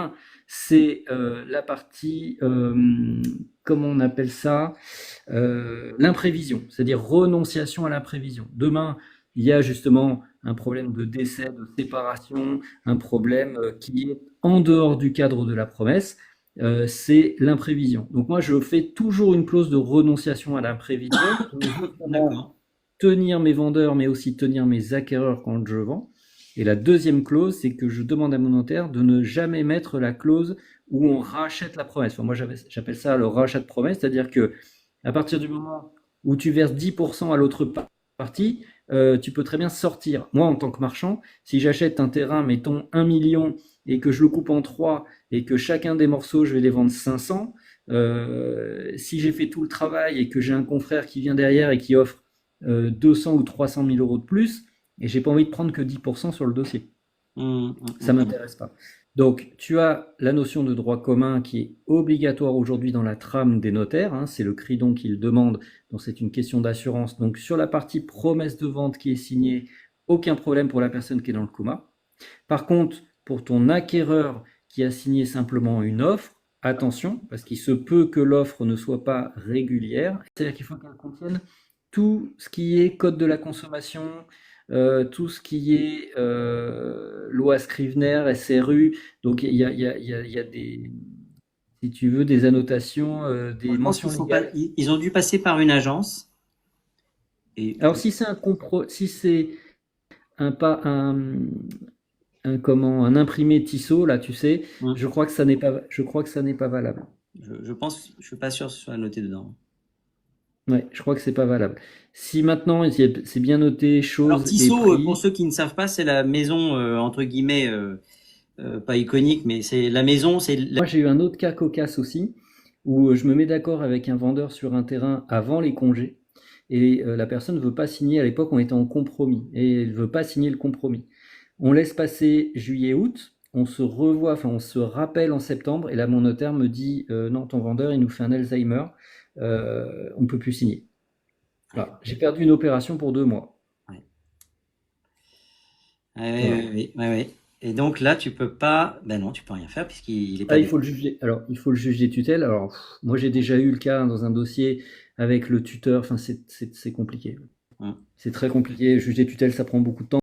Un, c'est la partie, comment on appelle ça, l'imprévision, c'est-à-dire renonciation à l'imprévision. Demain, il y a justement un problème de décès, de séparation, un problème qui est en dehors du cadre de la promesse, c'est l'imprévision. Donc moi, je fais toujours une clause de renonciation à l'imprévision pour justement D'accord. tenir mes vendeurs, mais aussi tenir mes acquéreurs quand je vends. Et la deuxième clause, c'est que je demande à mon notaire de ne jamais mettre la clause où on rachète la promesse. Enfin, moi, j'appelle ça le rachat de promesse, c'est-à-dire que à partir du moment où tu verses 10% à l'autre partie, tu peux très bien sortir. Moi, en tant que marchand, si j'achète un terrain, mettons 1 million, et que je le coupe en 3, et que chacun des morceaux, je vais les vendre 500, si j'ai fait tout le travail et que j'ai un confrère qui vient derrière et qui offre 200 ou 300 000 euros de plus, et j'ai pas envie de prendre que 10% sur le dossier. Ça m'intéresse pas. Donc, tu as la notion de droit commun qui est obligatoire aujourd'hui dans la trame des notaires, hein, c'est le cridon qui le demande, donc c'est une question d'assurance. Donc, sur la partie promesse de vente qui est signée, aucun problème pour la personne qui est dans le coma. Par contre, pour ton acquéreur qui a signé simplement une offre, attention, parce qu'il se peut que l'offre ne soit pas régulière, c'est-à-dire qu'il faut qu'elle contienne tout ce qui est code de la consommation, tout ce qui est loi Scrivener, SRU. Donc il y a des, si tu veux, des annotations, Bon, des je pense mentions qu'ils sont pas, légales. ils ont dû passer par une agence. Et Alors si c'est un, pas, un imprimé Tissot, là, tu sais, hum, je crois que ça n'est pas valable. je pense, je suis pas sûr que ce soit noté dedans. Ouais, je crois que c'est pas valable. Si maintenant c'est bien noté, Alors chose et Tissot, pour prix. ceux qui ne savent pas, c'est la maison entre guillemets pas iconique, mais c'est la maison, Moi, j'ai eu un autre cas cocasse aussi, où je me mets d'accord avec un vendeur sur un terrain avant les congés, et la personne ne veut pas signer. À l'époque, on était en compromis, et elle ne veut pas signer le compromis. On laisse passer juillet-août, on se revoit, enfin on se rappelle en septembre, et là mon notaire me dit non, ton vendeur, il nous fait un Alzheimer, on ne peut plus signer. ouais, Voilà. J'ai perdu une opération pour 2 mois. ouais. Ouais, Voilà. ouais, ouais, ouais, ouais. Et donc là, tu peux pas, ben non, tu peux rien faire puisqu'il est Ah, pas il né. faut le juger. Alors, il faut le juge des tutelles. Alors, moi, j'ai déjà eu le cas dans un dossier avec le tuteur. Enfin, c'est compliqué. Hum. C'est très compliqué. Le juge des tutelles, ça prend beaucoup de temps.